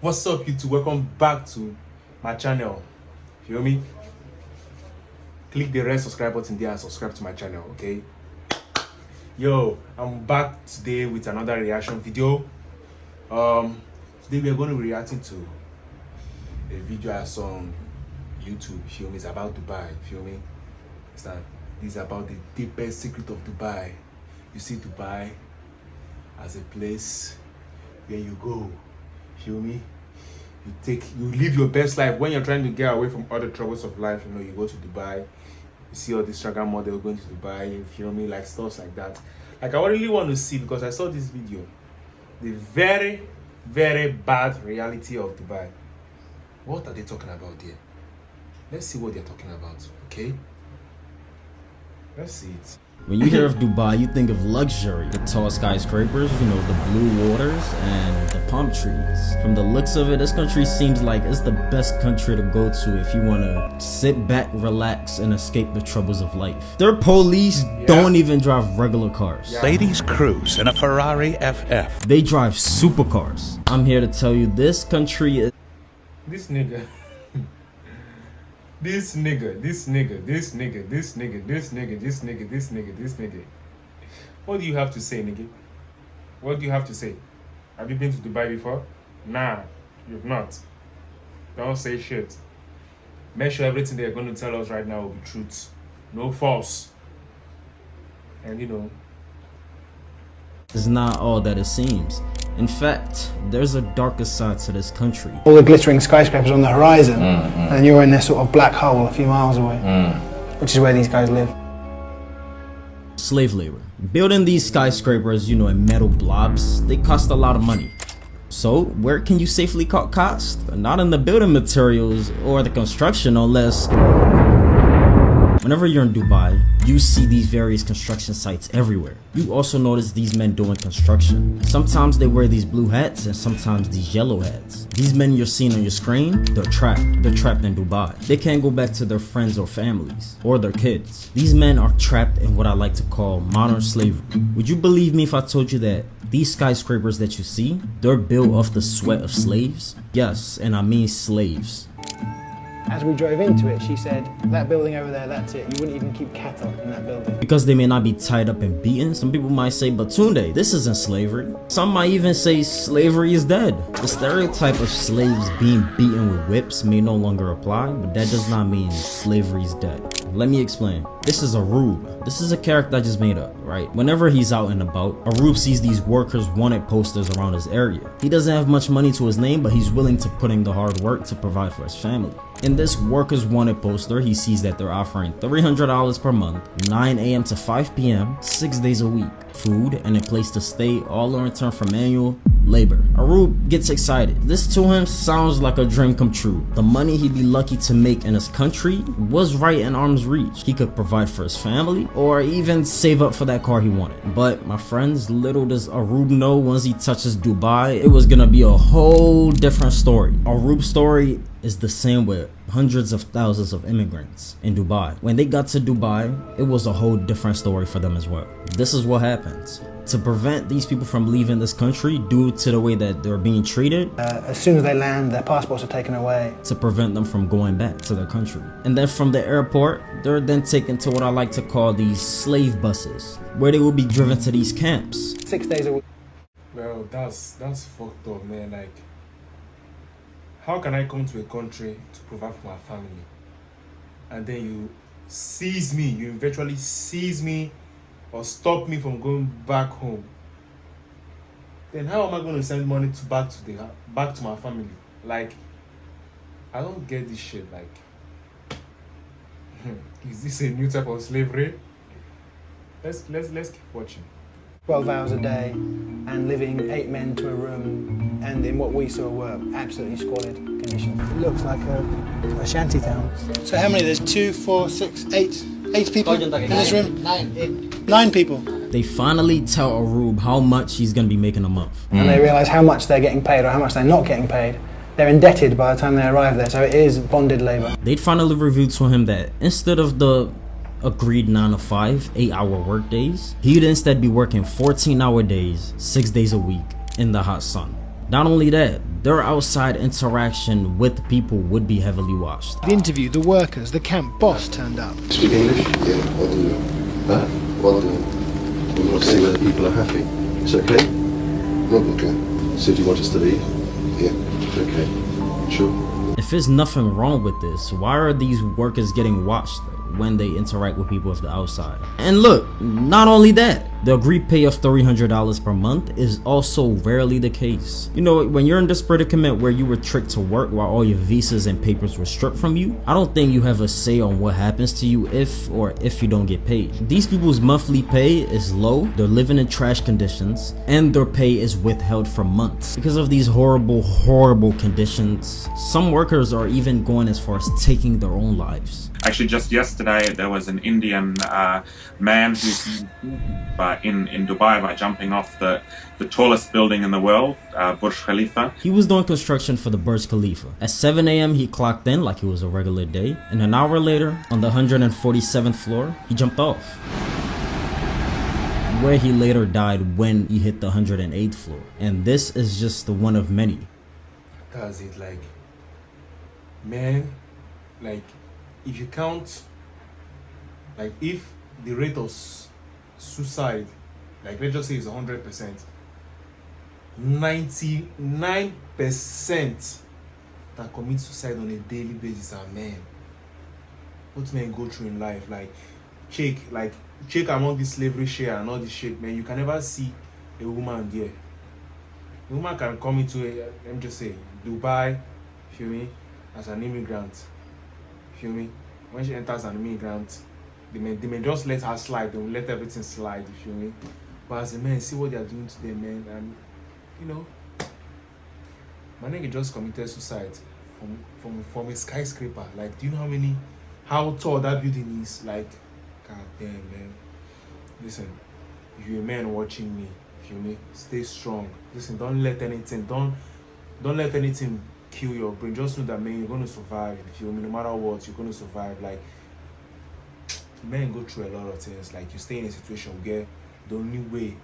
What's up, YouTube? Welcome back to my channel. Feel me? Click the red subscribe button there and subscribe to my channel, okay? Yo, I'm back today with another reaction video. Today we are going to be reacting to a video I saw on YouTube. Feel me? It's about Dubai. Feel me? This is about the deepest secret of Dubai. You see Dubai as a place where you go. Feel me? You live your best life when you're trying to get away from all the troubles of life. You know, you go to Dubai, you see all these Instagram models going to Dubai. You feel me? Like stuff like that. Like I really want to see, because I saw this video, the very, very bad reality of Dubai. What are they talking about there? Let's see what they're talking about. Okay, let's see it. When you hear of Dubai, you think of luxury, the tall skyscrapers, you know, the blue waters, and the palm trees. From the looks of it, this country seems like it's the best country to go to if you want to sit back, relax, and escape the troubles of life. Their police don't even drive regular cars. Ladies cruise in a Ferrari FF. They drive supercars. I'm here to tell you, this country is... This nigga. This nigga. What do you have to say, nigga? What do you have to say? Have you been to Dubai before? Nah, you've not. Don't say shit. Make sure everything they're going to tell us right now will be truth. No false. And you know, is not all that it seems. In fact, there's a darker side to this country. All the glittering skyscrapers on the horizon, and you're in this sort of black hole a few miles away, which is where these guys live. Slave labor. Building these skyscrapers, you know, in metal blobs, they cost a lot of money. So, where can you safely cut cost? Not in the building materials or the construction, unless... Whenever you're in Dubai, you see these various construction sites everywhere. You also notice these men doing construction. Sometimes they wear these blue hats and sometimes these yellow hats. These men you're seeing on your screen, they're trapped. They're trapped in Dubai. They can't go back to their friends or families or their kids. These men are trapped in what I like to call modern slavery. Would you believe me if I told you that these skyscrapers that you see, they're built off the sweat of slaves? Yes, and I mean slaves. As we drove into it, she said, that building over there, that's it. You wouldn't even keep cattle in that building. Because they may not be tied up and beaten, some people might say, but Tunde, this isn't slavery. Some might even say slavery is dead. The stereotype of slaves being beaten with whips may no longer apply, but that does not mean slavery is dead. Let me explain. This is Arub. This is a character I just made up, right? Whenever he's out and about, Arub sees these workers wanted posters around his area. He doesn't have much money to his name, but he's willing to put in the hard work to provide for his family. In this workers wanted poster, he sees that they're offering $300 per month, 9 a.m. to 5 p.m., 6 days a week, food and a place to stay, all in return for manual labor. Arub gets excited. This to him sounds like a dream come true. The money he'd be lucky to make in his country was right in arm's reach. He could provide for his family or even save up for that car he wanted. But my friends, little does Arub know, once he touches Dubai, it was gonna be a whole different story. Arub's story is the same with hundreds of thousands of immigrants in Dubai. When they got to Dubai, it was a whole different story for them as well. This is what happens. To prevent these people from leaving this country due to the way that they're being treated, As soon as they land, their passports are taken away. to prevent them from going back to their country. And then from the airport, they're then taken to what I like to call these slave buses, where they will be driven to these camps. 6 days a week. well, that's fucked up, man. Like, how can I come to a country to provide for my family, and then you seize me? You eventually seize me or stop me from going back home. Then how am I going to send money back to my family? Like, I don't get this shit. Like, is this a new type of slavery? Let's keep watching. 12 hours a day and living 8 men to a room, and in what we saw were absolutely squalid conditions. It looks like a shanty town. So how many? There's 2, 4, 6, 8 people in this room? 9 people. They finally tell Arub how much he's gonna be making a month. And they realise how much they're getting paid or how much they're not getting paid. They're indebted by the time they arrive there, so it is bonded labour. They'd finally revealed to him that instead of the agreed 9 to 5, 8-hour work days, he'd instead be working 14-hour days, 6 days a week in the hot sun. Not only that, their outside interaction with people would be heavily watched. The interview, the workers, the camp boss turned up. Speak English? Yeah, I do. Huh? What do? We want to see whether people are happy. It's okay? Not okay. So do you want us to leave? Yeah, okay. Sure. If there's nothing wrong with this, why are these workers getting watched when they interact with people of the outside? And look, not only that, the agreed pay of $300 per month is also rarely the case. You know, when you're in this predicament where you were tricked to work while all your visas and papers were stripped from you, I don't think you have a say on what happens to you if you don't get paid. These people's monthly pay is low, they're living in trash conditions, and their pay is withheld for months. Because of these horrible conditions, some workers are even going as far as taking their own lives. Actually, just yesterday there was an Indian man who's in Dubai by jumping off the tallest building in the world, Burj Khalifa. He was doing construction for the Burj Khalifa. At 7 a.m. he clocked in like it was a regular day, and an hour later, on the 147th floor, he jumped off, where he later died when he hit the 108th floor. And this is just the one of many. That's it. Like, man, like, if you count, like, if the rate of suicide, like, let's just say it's 100%, 99% that commit suicide on a daily basis are men. What men go through in life, like, check among the slavery share and all this shit, man. You can never see a woman there. A woman can come into let me just say, Dubai, feel me, as an immigrant. Feel me? When she enters an immigrant, they may just let her slide. They will let everything slide. You feel me? But as a man, see what they are doing to them, man. And you know, my nigga just committed suicide from a skyscraper. Like, do you know how tall that building is? Like, god damn, man. Listen, if you're a man watching me, feel me? Stay strong. Listen, don't let anything kill your brain. Just know that, man, you're gonna survive. If you, no matter what, you're gonna survive. Like, men go through a lot of things. Like, you stay in a situation where the only way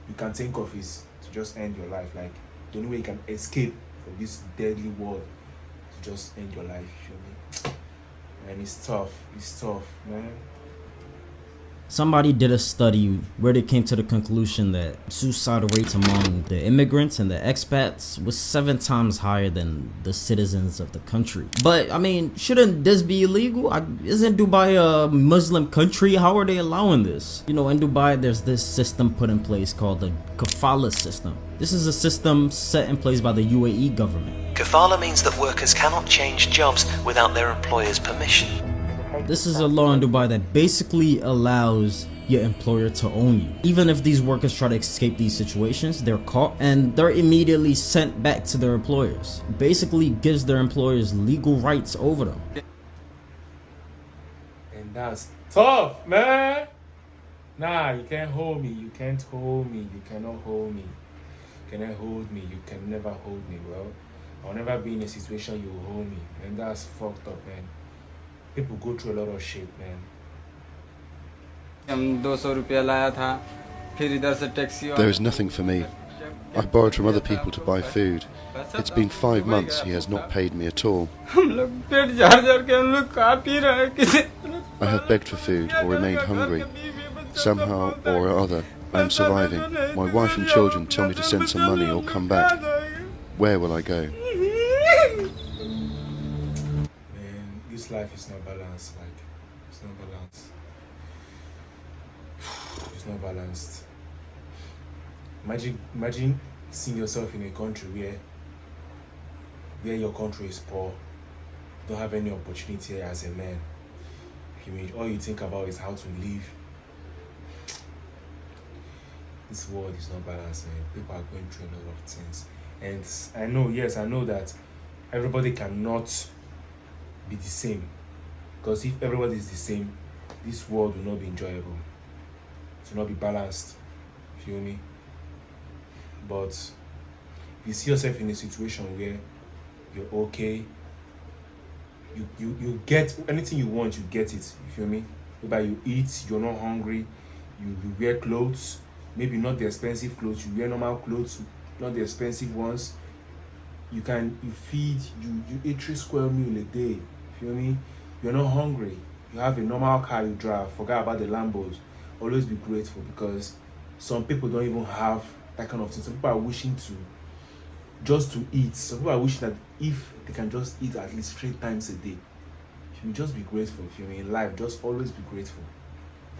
you can think of is to just end your life. Like, the only way you can escape from this deadly world to just end your life. You feel me? And it's tough, man. Somebody did a study where they came to the conclusion that suicide rates among the immigrants and the expats was 7 times higher than the citizens of the country. But I mean, shouldn't this be illegal? Isn't Dubai a Muslim country? How are they allowing this? You know, in Dubai, there's this system put in place called the kafala system. This is a system set in place by the UAE government. Kafala means that workers cannot change jobs without their employer's permission. This is a law in Dubai that basically allows your employer to own you. Even if these workers try to escape these situations, they're caught and they're immediately sent back to their employers. Basically gives their employers legal rights over them. And that's tough, man. Nah, you can't hold me. You can't hold me. You cannot hold me. You cannot hold me. You can never hold me, bro. I'll never be in a situation you will hold me. And that's fucked up, man. People go through a lot of shit, man. There is nothing for me. I borrowed from other people to buy food. It's been 5 months he has not paid me at all. I have begged for food or remained hungry. Somehow or other, I am surviving. My wife and children tell me to send some money or come back. Where will I go? This life is not balanced. Like, it's not balanced. It's not balanced. Imagine seeing yourself in a country where your country is poor, you don't have any opportunity as a man. All you think about is how to live. This world is not balanced, man. People are going through a lot of things, and I know that everybody cannot be the same, because if everybody is the same, this world will not be enjoyable. It will not be balanced. Feel me? But if you see yourself in a situation where you're okay, you get anything you want, you get it. You feel me? Whereby you eat, you're not hungry, you wear clothes, maybe not the expensive clothes, you wear normal clothes, not the expensive ones. You eat 3 square meal a day. Feel me? You're not hungry. You have a normal car you drive. Forget about the Lambos. Always be grateful, because some people don't even have that kind of thing. Some people are wishing just to eat. Some people are wishing that if they can just eat at least 3 times a day. You just be grateful. If you're in life, just always be grateful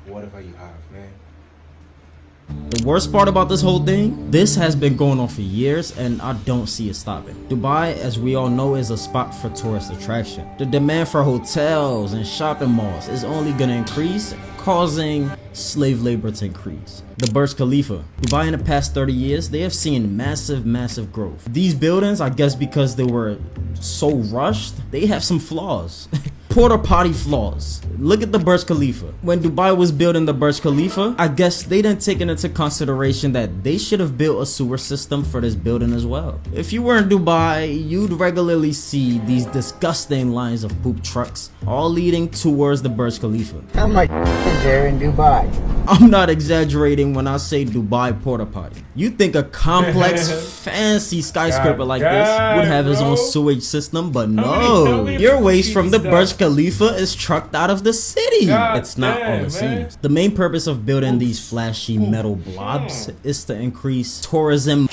for whatever you have, man. The worst part about this whole thing, this has been going on for years and I don't see it stopping. Dubai, as we all know, is a spot for tourist attraction. The demand for hotels and shopping malls is only gonna increase, causing slave labor to increase. The Burj Khalifa. Dubai in the past 30 years, they have seen massive growth. These buildings, I guess because they were so rushed, they have some flaws. Porta potty flaws. Look at the Burj Khalifa. When Dubai was building the Burj Khalifa, I guess they didn't take it into consideration that they should have built a sewer system for this building as well. If you were in Dubai, you'd regularly see these disgusting lines of poop trucks all leading towards the Burj Khalifa. How much is there in Dubai? I'm not exaggerating when I say Dubai porta potty. You think a complex, fancy skyscraper like this would have its own sewage system, but no. Your waste from the Burj Khalifa is trucked out of the city. It's not all it seems. The main purpose of building these flashy metal blobs is to increase tourism.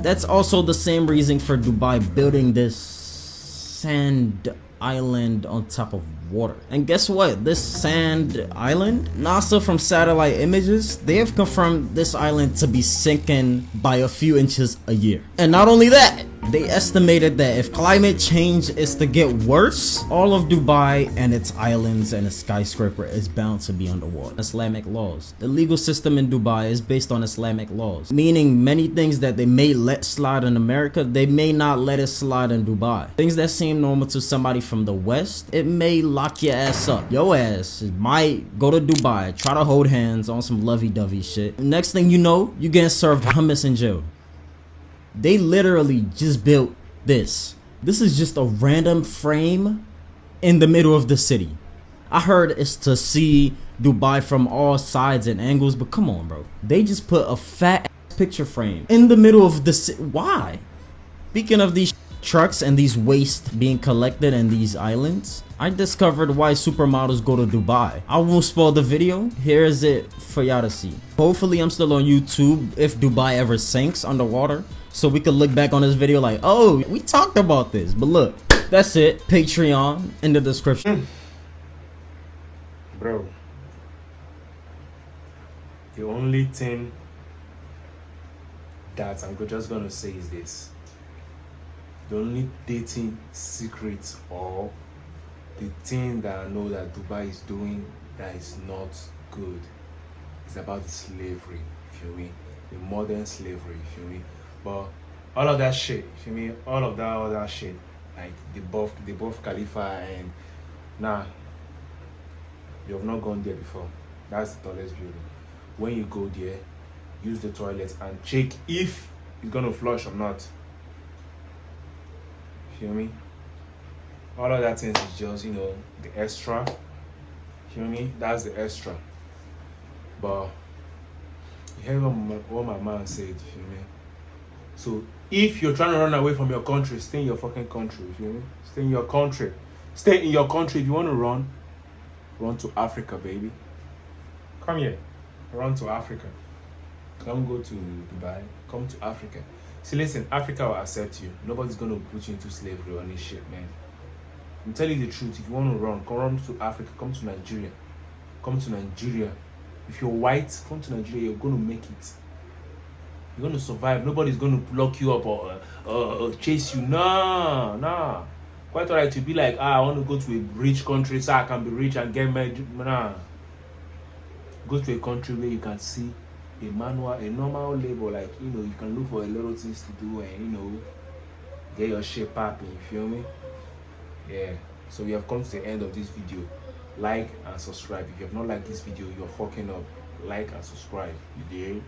That's also the same reason for Dubai building this sand island on top of water. And guess what? This sand island, NASA from satellite images, they have confirmed this island to be sinking by a few inches a year. And not only that, they estimated that if climate change is to get worse, all of Dubai and its islands and its skyscraper is bound to be underwater. Islamic laws. The legal system in Dubai is based on Islamic laws, meaning many things that they may let slide in America, they may not let it slide in Dubai. Things that seem normal to somebody from the West, it may lock your ass up. Your ass might go to Dubai, try to hold hands on some lovey-dovey shit. Next thing you know, you getting served hummus in jail. They literally just built this. This is just a random frame in the middle of the city. I heard it's to see Dubai from all sides and angles, but come on, bro. They just put a fat picture frame in the middle of the city. Why? Speaking of these trucks and these waste being collected in these islands, I discovered why supermodels go to Dubai. I won't spoil the video. Here is it for y'all to see. Hopefully I'm still on YouTube if Dubai ever sinks underwater, so we could look back on this video like, oh, we talked about this. But look, that's it. Patreon in the description. Bro, the only thing that I'm just gonna say is this. The only dating secret or the thing that I know that Dubai is doing that is not good is about the slavery, you feel me? The modern slavery, you feel me? But all of that shit, you feel me? All of that other shit, like the Burj Khalifa and nah, you have not gone there before. That's the tallest building. When you go there, use the toilet and check if it's gonna flush or not. Feel me? All of that things is just, you know, the extra. Feel me? That's the extra. But you hear what my man said, feel me? So if you're trying to run away from your country, stay in your fucking country, feel me? Stay in your country. Stay in your country. If you want to run to Africa, baby. Come here. Run to Africa. Don't go to Dubai. Come to Africa. See, listen, Africa will accept you. Nobody's going to put you into slavery or any shit, man. I'm telling you the truth. If you want to run, come run to Africa. Come to Nigeria. Come to Nigeria. If you're white, come to Nigeria. You're going to make it. You're going to survive. Nobody's going to lock you up or chase you. Nah. Quite alright to be like, I want to go to a rich country so I can be rich and get married. Nah. Go to a country where you can see a normal labor, like, you know, you can look for a lot of things to do and, you know, get your shit popping, you feel me? Yeah, so we have come to the end of this video. Like and subscribe. If you have not liked this video, you're fucking up. Like and subscribe, you did.